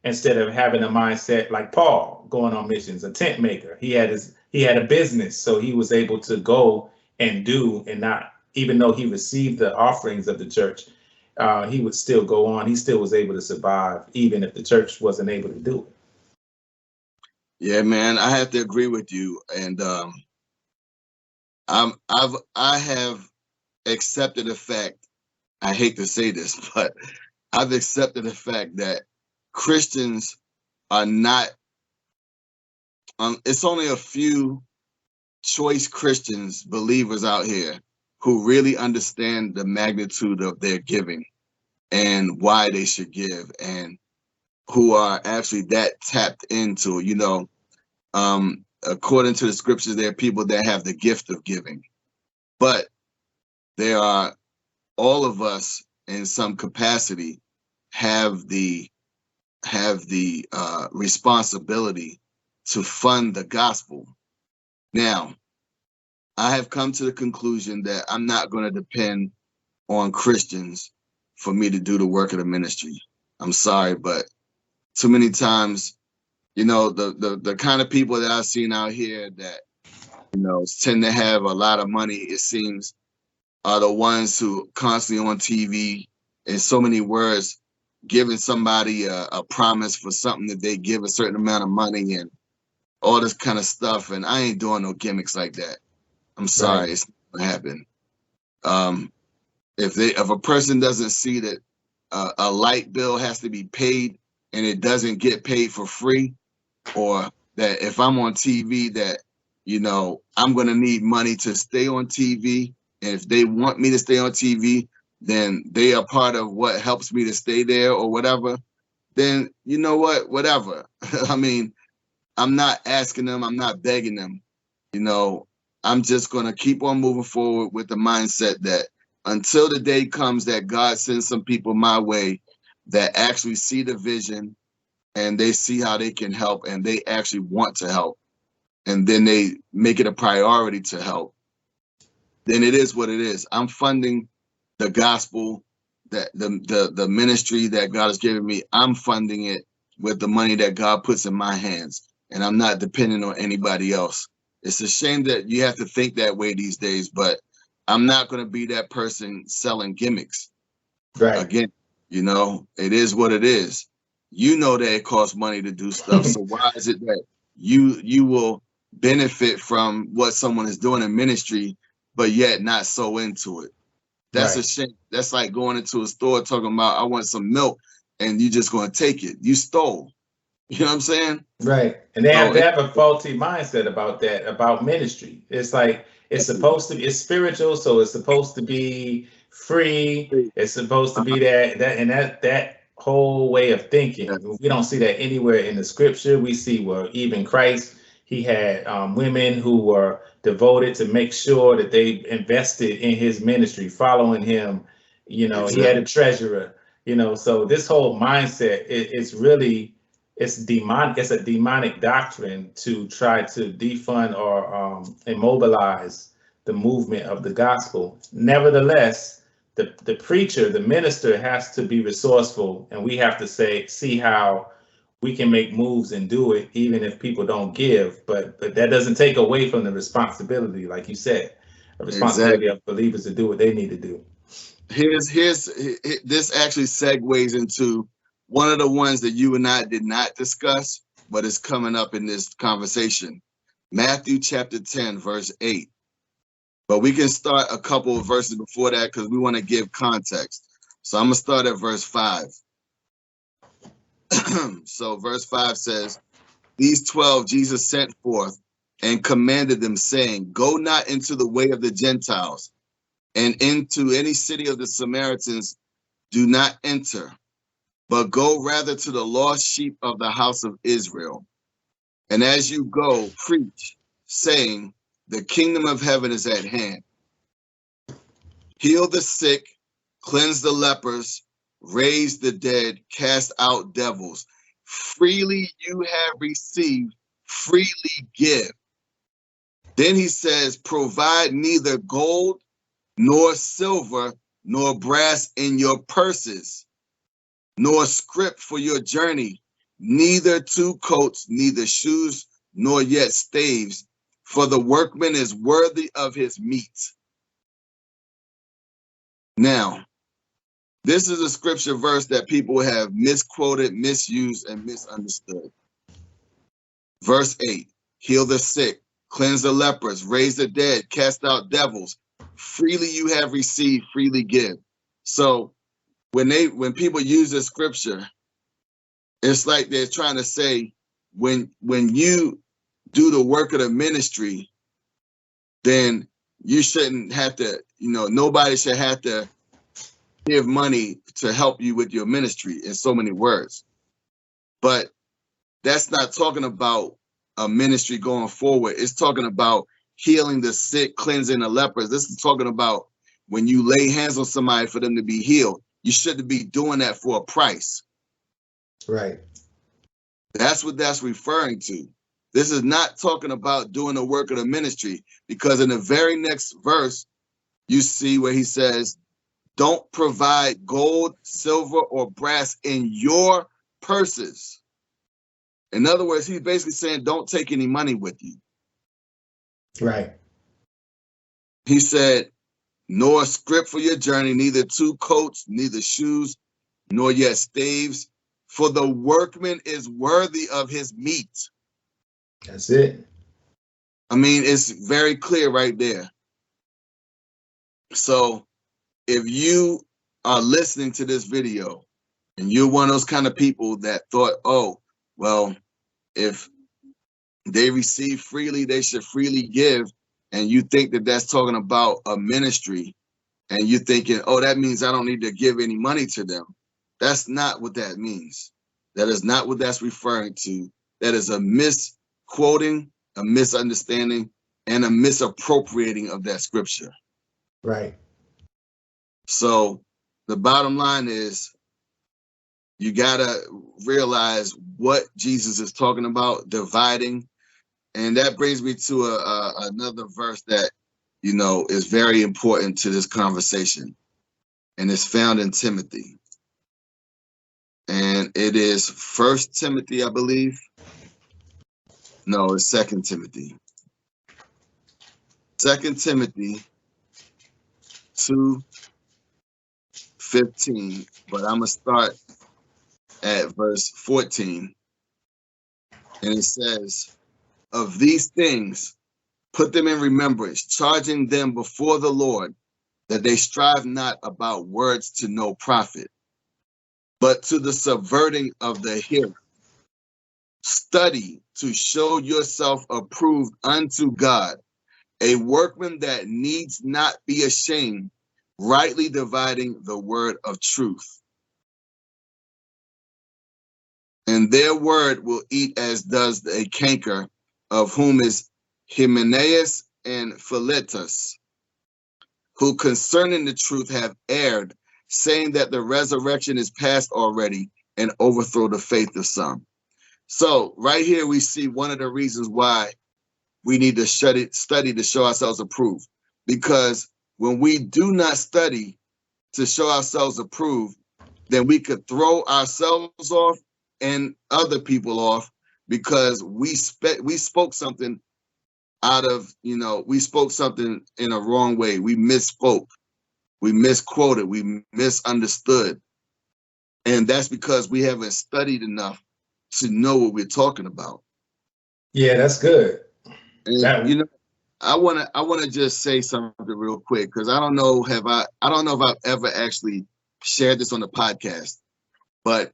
instead of having a mindset like Paul going on missions, a tent maker. He had a business, so he was able to go and do, and not, even though he received the offerings of the church, he would still go on. He still was able to survive, even if the church wasn't able to do it. Yeah, man, I have to agree with you, and I have accepted the fact. I hate to say this, but I've accepted the fact that Christians are not. It's only a few choice Christians, believers out here, who really understand the magnitude of their giving and why they should give, and who are actually that tapped into, according to the scriptures, there are people that have the gift of giving, but there are, all of us in some capacity have the responsibility to fund the gospel. Now, I have come to the conclusion that I'm not going to depend on Christians for me to do the work of the ministry. I'm sorry, but too many times, the kind of people that I've seen out here that, tend to have a lot of money, it seems, are the ones who constantly on TV, in so many words, giving somebody a promise for something that they give a certain amount of money and all this kind of stuff. And I ain't doing no gimmicks like that. I'm sorry, right. It's not gonna happen. If a person doesn't see that a light bill has to be paid and it doesn't get paid for free, or that if I'm on TV that, I'm going to need money to stay on TV, and if they want me to stay on TV, then they are part of what helps me to stay there or whatever, then you know what, whatever. I mean, I'm not asking them, I'm not begging them, I'm just going to keep on moving forward with the mindset that until the day comes that God sends some people my way that actually see the vision and they see how they can help and they actually want to help, and then they make it a priority to help, then it is what it is. I'm funding the gospel, that the ministry that God has given me. I'm funding it with the money that God puts in my hands, and I'm not depending on anybody else. It's a shame that you have to think that way these days, but I'm not going to be that person selling gimmicks. Right. Again, it is what it is. You know that it costs money to do stuff. So why is it that you will benefit from what someone is doing in ministry, but yet not so into it? That's right. A shame. That's like going into a store talking about, I want some milk, and you just going to take it. You stole. You know what I'm saying? Right. And they have to have a faulty mindset about that, about ministry. It's like, it's supposed to be, it's spiritual, so it's supposed to be free. It's supposed to be that whole way of thinking. We don't see that anywhere in the scripture. We see where even Christ, he had women who were devoted to make sure that they invested in his ministry, following him. Exactly. He had a treasurer, so this whole mindset, it's really, it's demonic. It's a demonic doctrine to try to defund or immobilize the movement of the gospel. Nevertheless, the preacher, the minister, has to be resourceful, and we have to see how we can make moves and do it, even if people don't give. But that doesn't take away from the responsibility, like you said, a responsibility of believers to do what they need to do. This actually segues into one of the ones that you and I did not discuss, but it's coming up in this conversation. Matthew chapter 10, verse 8. But we can start a couple of verses before that because we want to give context. So I'm going to start at verse 5. So verse 5 says, these 12 Jesus sent forth and commanded them, saying, go not into the way of the Gentiles, and into any city of the Samaritans do not enter, but go rather to the lost sheep of the house of Israel. And as you go, preach, saying, the kingdom of heaven is at hand. Heal the sick, cleanse the lepers, raise the dead, cast out devils. Freely you have received, freely give. Then he says, provide neither gold, nor silver, nor brass in your purses, nor scrip for your journey, neither two coats, neither shoes, nor yet staves, for the workman is worthy of his meat. Now, this is a scripture verse that people have misquoted, misused, and misunderstood. Verse 8, heal the sick, cleanse the lepers, raise the dead, cast out devils. Freely you have received, freely give. So when people use this scripture, it's like they're trying to say, when you do the work of the ministry, then you shouldn't have to, nobody should have to give money to help you with your ministry, in so many words. But that's not talking about a ministry going forward. It's talking about healing the sick, cleansing the lepers. This is talking about when you lay hands on somebody for them to be healed. You shouldn't be doing that for a price. Right. That's what that's referring to. This is not talking about doing the work of the ministry, because in the very next verse, you see where he says, don't provide gold, silver, or brass in your purses. In other words, he's basically saying, don't take any money with you. Right. He said, nor a scrip for your journey, neither two coats, neither shoes, nor yet staves, for the workman is worthy of his meat. That's it. I mean, it's very clear right there. So if you are listening to this video and you're one of those kind of people that thought, oh, well, if they receive freely, they should freely give, and you think that that's talking about a ministry, and you're thinking, oh, that means I don't need to give any money to them. That's not what that means. That is not what that's referring to. That is a misquoting, a misunderstanding, and a misappropriating of that scripture. Right. So the bottom line is, you gotta realize what Jesus is talking about, dividing. And that brings me to another verse that, is very important to this conversation. And it's found in Timothy. And it is 1 Timothy, I believe. No, it's 2 Timothy. 2 Timothy 2:15. But I'm going to start at verse 14. And it says, of these things, put them in remembrance, charging them before the Lord, that they strive not about words to no profit, but to the subverting of the hearer. Study to show yourself approved unto God, a workman that needs not be ashamed, rightly dividing the word of truth. And their word will eat as does a canker, of whom is Hymenaeus and Philetus, who concerning the truth have erred, saying that the resurrection is past already, and overthrow the faith of some. So right here we see one of the reasons why we need to study to show ourselves approved. Because when we do not study to show ourselves approved, then we could throw ourselves off and other people off, because we spoke something out of, we spoke something in a wrong way. We misspoke, we misquoted, we misunderstood. And that's because we haven't studied enough to know what we're talking about. Yeah, that's good. And I wanna just say something real quick, because I don't know if I've ever actually shared this on the podcast. But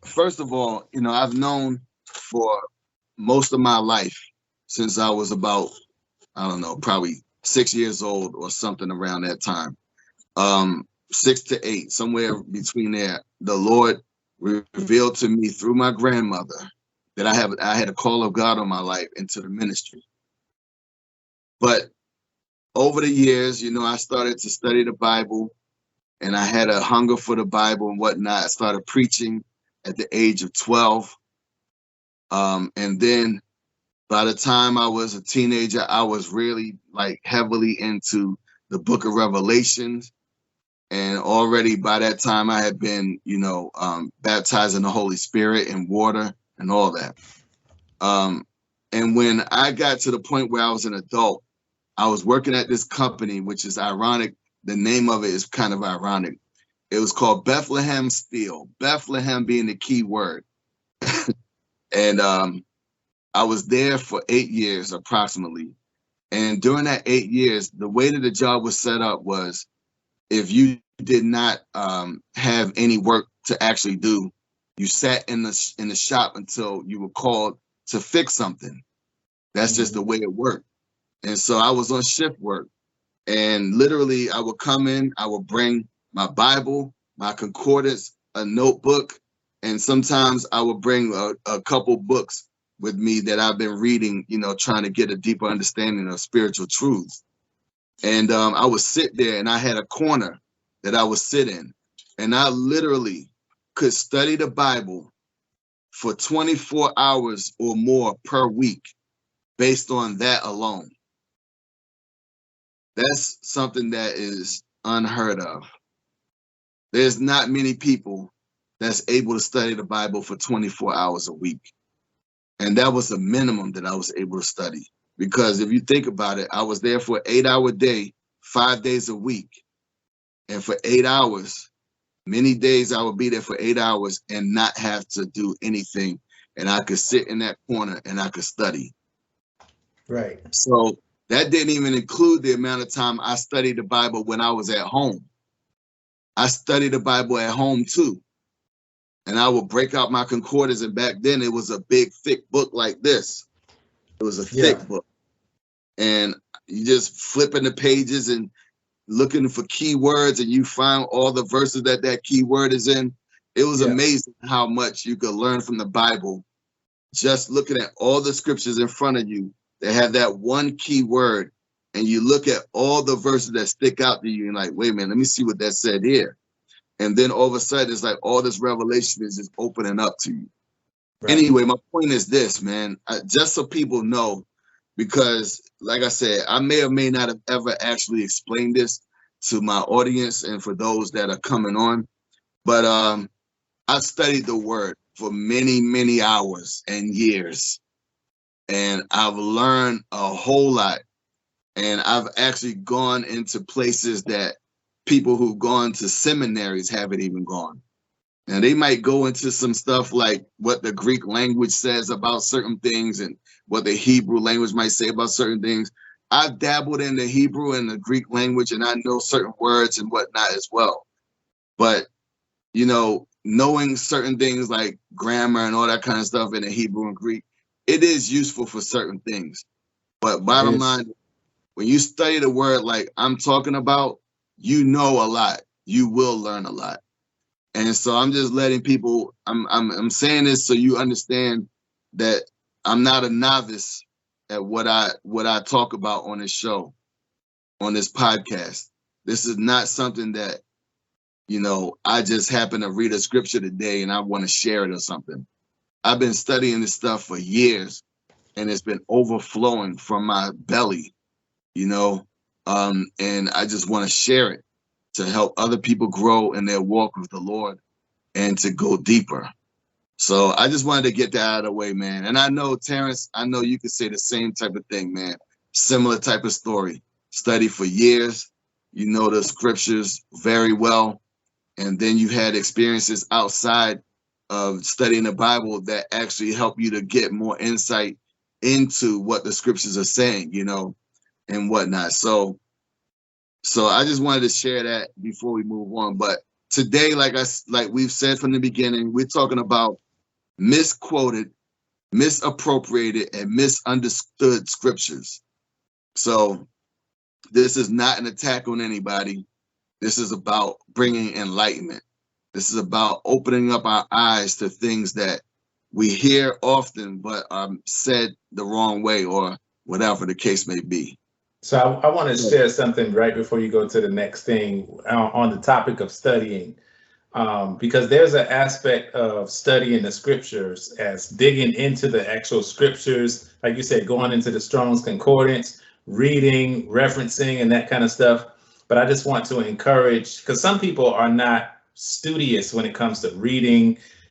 first of all, I've known for most of my life, since I was about, I don't know, probably 6 years old or something around that time, 6 to 8, somewhere between there, the Lord revealed to me through my grandmother that I had a call of God on my life into the ministry. But over the years, I started to study the Bible, and I had a hunger for the Bible and whatnot. I started preaching at the age of 12. And then by the time I was a teenager, I was really heavily into the book of Revelations. And already by that time I had been, baptized in the Holy Spirit and water and all that. And when I got to the point where I was an adult, I was working at this company, which is ironic. The name of it is kind of ironic. It was called Bethlehem Steel, Bethlehem being the key word. And I was there for 8 years approximately. And during that 8 years, the way that the job was set up was if you did not have any work to actually do, you sat in the shop until you were called to fix something. That's just the way it worked. And so I was on shift work. And literally, I would come in, I would bring my Bible, my concordance, a notebook, and sometimes I would bring a couple books with me that I've been reading, trying to get a deeper understanding of spiritual truths. And I would sit there, and I had a corner that I would sit in, and I literally could study the Bible for 24 hours or more per week based on that alone. That's something that is unheard of. There's not many people that's able to study the Bible for 24 hours a week. And that was the minimum that I was able to study. Because if you think about it, I was there for an 8-hour day, 5 days a week. And for 8 hours, many days I would be there for 8 hours and not have to do anything. And I could sit in that corner and I could study. Right. So that didn't even include the amount of time I studied the Bible when I was at home. I studied the Bible at home too. And I would break out my concordance, and back then it was a big, thick book like this. It was a thick book. And you just flipping the pages and looking for keywords, and you find all the verses that keyword is in. It was amazing how much you could learn from the Bible just looking at all the scriptures in front of you that have that one key word, and you look at all the verses that stick out to you and like, wait a minute, let me see what that said here. And then all of a sudden, it's like all this revelation is just opening up to you. Right. Anyway, my point is this, man, just so people know, because like I said, I may or may not have ever actually explained this to my audience and for those that are coming on, but I've studied the word for many, many hours and years. And I've learned a whole lot. And I've actually gone into places that people who've gone to seminaries haven't even gone. And they might go into some stuff like what the Greek language says about certain things and what the Hebrew language might say about certain things. I've dabbled in the Hebrew and the Greek language, and I know certain words and whatnot as well. But, knowing certain things like grammar and all that kind of stuff in the Hebrew and Greek, it is useful for certain things. But bottom line, when you study the word like I'm talking about, you know a lot. You will learn a lot. And so I'm just letting people, I'm saying this so you understand that I'm not a novice at what I talk about on this show, on this podcast. This is not something that, I just happen to read a scripture today and I want to share it or something. I've been studying this stuff for years, and it's been overflowing from my belly, and I just want to share it to help other people grow in their walk with the Lord and to go deeper. So I just wanted to get that out of the way, man. And I know, Terrence, I know you could say the same type of thing, man. Similar type of story. Study for years, the scriptures very well. And then you had experiences outside of studying the Bible that actually help you to get more insight into what the scriptures are saying, and whatnot. So I just wanted to share that before we move on. But today, like we've said from the beginning, we're talking about misquoted, misappropriated, and misunderstood scriptures. So this is not an attack on anybody. This is about bringing enlightenment. This is about opening up our eyes to things that we hear often, but are said the wrong way or whatever the case may be. So I want to share something right before you go to the next thing on the topic of studying, because there's an aspect of studying the scriptures as digging into the actual scriptures, like you said, going into the Strong's Concordance, reading, referencing, and that kind of stuff. but I just want to encourage, because some people are not studious when it comes to reading